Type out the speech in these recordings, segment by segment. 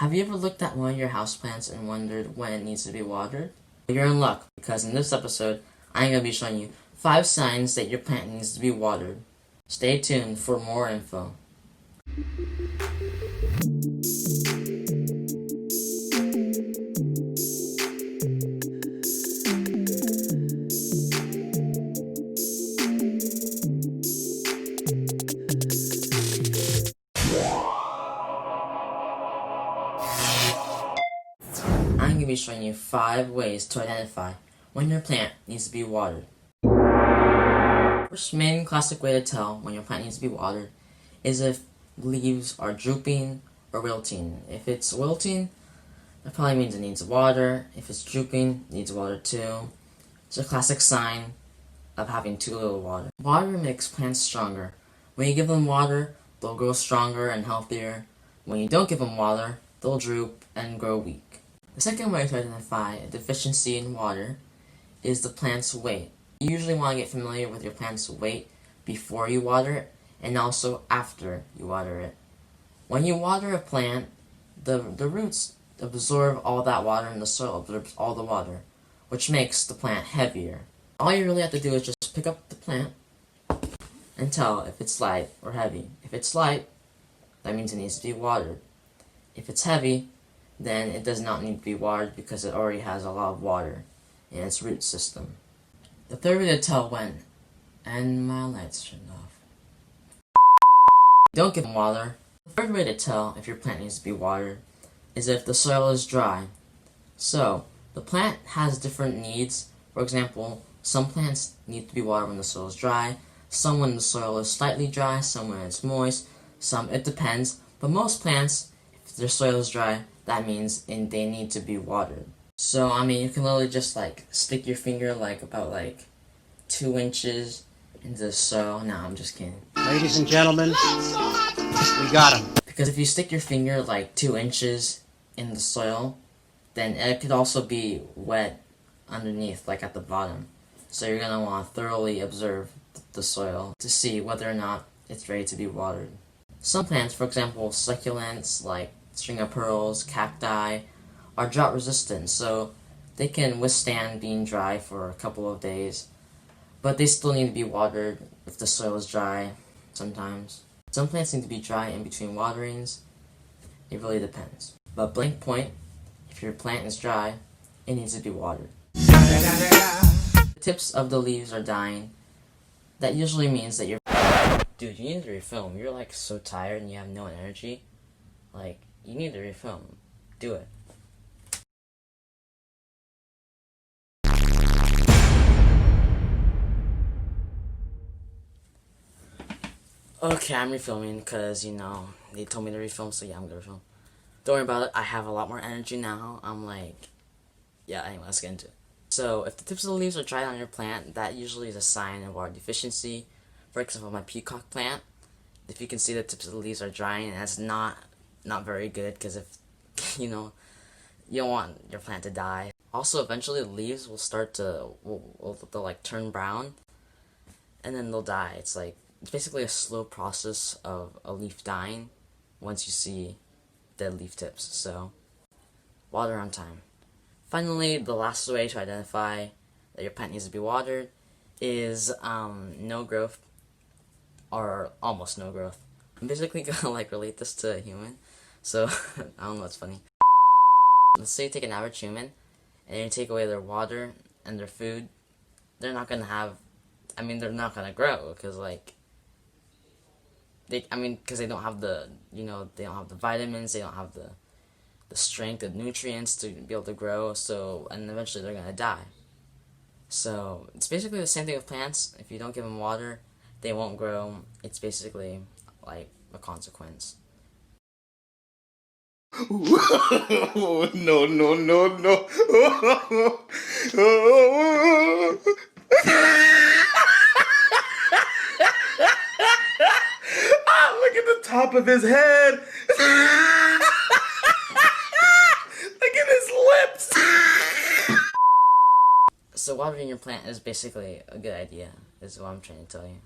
Have you ever looked at one of your houseplants and wondered when it needs to be watered? Well, you're in luck, because in this episode, I'm going to be showing you 5 signs that your plant needs to be watered. Stay tuned for more info. I'm going to be showing you 5 ways to identify when your plant needs to be watered. First main classic way to tell when your plant needs to be watered is if leaves are drooping or wilting. If it's wilting, that probably means it needs water. If it's drooping, it needs water too. It's a classic sign of having too little water. Water makes plants stronger. When you give them water, they'll grow stronger and healthier. When you don't give them water, they'll droop and grow weak. The second way to identify a deficiency in water is the plant's weight. You usually want to get familiar with your plant's weight before you water it and also after you water it. When you water a plant, the roots absorb all that water and the soil absorbs all the water, which makes the plant heavier. All you really have to do is just pick up the plant and tell if it's light or heavy. If it's light, that means it needs to be watered. If it's heavy, then it does not need to be watered because it already has a lot of water in its root system. The third way to tell when, and my lights turned off. Don't give them water. The third way to tell if your plant needs to be watered is if the soil is dry. So, the plant has different needs. For example, some plants need to be watered when the soil is dry, some when the soil is slightly dry, some when it's moist, it depends. But most plants, if their soil is dry, that means they need to be watered. So, you can literally just stick your finger about 2 inches into the soil. No, I'm just kidding. Ladies and gentlemen, we got him. Because if you stick your finger 2 inches in the soil, then it could also be wet underneath, at the bottom. So you're going to want to thoroughly observe the soil to see whether or not it's ready to be watered. Some plants, for example, succulents like string of pearls, cacti, are drought resistant, so they can withstand being dry for a couple of days, but they still need to be watered if the soil is dry sometimes. Some plants need to be dry in between waterings. It really depends. But blank point, if your plant is dry, it needs to be watered. The tips of the leaves are dying. That usually means that you're... Dude, you need to refilm. You're so tired and you have no energy. You need to refilm. Do it. Okay, I'm refilming because, they told me to refilm, so yeah, I'm gonna refilm. Don't worry about it, I have a lot more energy now. Yeah, anyway, let's get into it. So, if the tips of the leaves are dried on your plant, that usually is a sign of water deficiency. For example, my peacock plant, if you can see the tips of the leaves are drying, and that's not very good, because if, you don't want your plant to die. Also, eventually the leaves will start to, they'll turn brown, and then they'll die. It's basically a slow process of a leaf dying once you see dead leaf tips, so water on time. Finally, the last way to identify that your plant needs to be watered is no growth, or almost no growth. I'm basically gonna relate this to a human, so I don't know what's funny. Let's say you take an average human and you take away their water and their food, they're not gonna have, they're not gonna grow, because because they don't have the, they don't have the vitamins, they don't have the strength, the nutrients to be able to grow, and eventually they're gonna die. So, it's basically the same thing with plants. If you don't give them water, they won't grow. It's basically a consequence. No, no, no, no. Look at the top of his head. Look at his lips. So watering your plant is basically a good idea, is what I'm trying to tell you.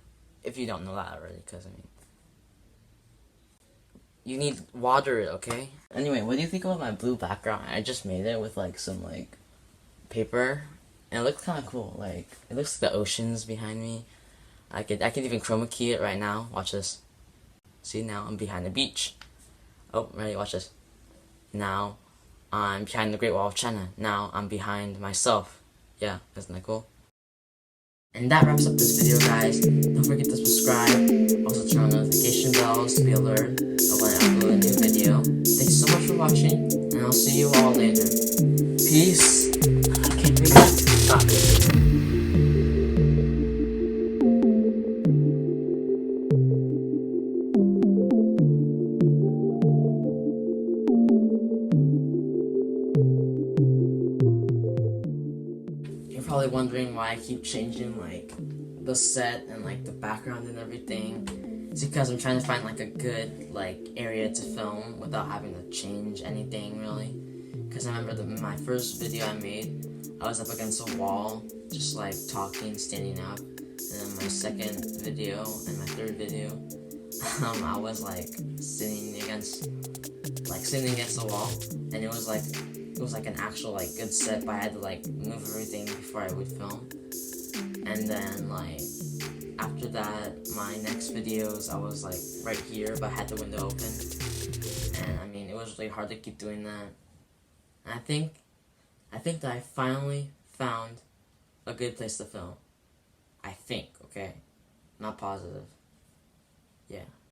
If you don't know that already, because you need water, okay? Anyway, what do you think about my blue background? I just made it with like some like paper, and it looks kind of cool. Like it looks like the oceans behind me. I could even chroma key it right now. Watch this. See, now I'm behind the beach. Oh, ready? Watch this. Now I'm behind the Great Wall of China. Now I'm behind myself. Yeah, isn't that cool? And that wraps up this video, guys. Don't forget to subscribe. Also turn on notification bells to be alert of when I upload a new video. Thanks so much for watching, and I'll see you all later. Peace. I can't wait to stop it. You're probably wondering why I keep changing like the set and like the background and everything. It's because I'm trying to find like a good like area to film without having to change anything really. Because I remember my first video I made, I was up against a wall, just like talking, standing up. And then my second video and my third video, I was like sitting against the wall, and it was like an actual like good set, but I had to like move everything before I would film. And then like after that, my next videos I was like right here, but I had the window open. And I mean, it was really hard to keep doing that. And I think that I finally found a good place to film. I think, okay? Not positive. Yeah.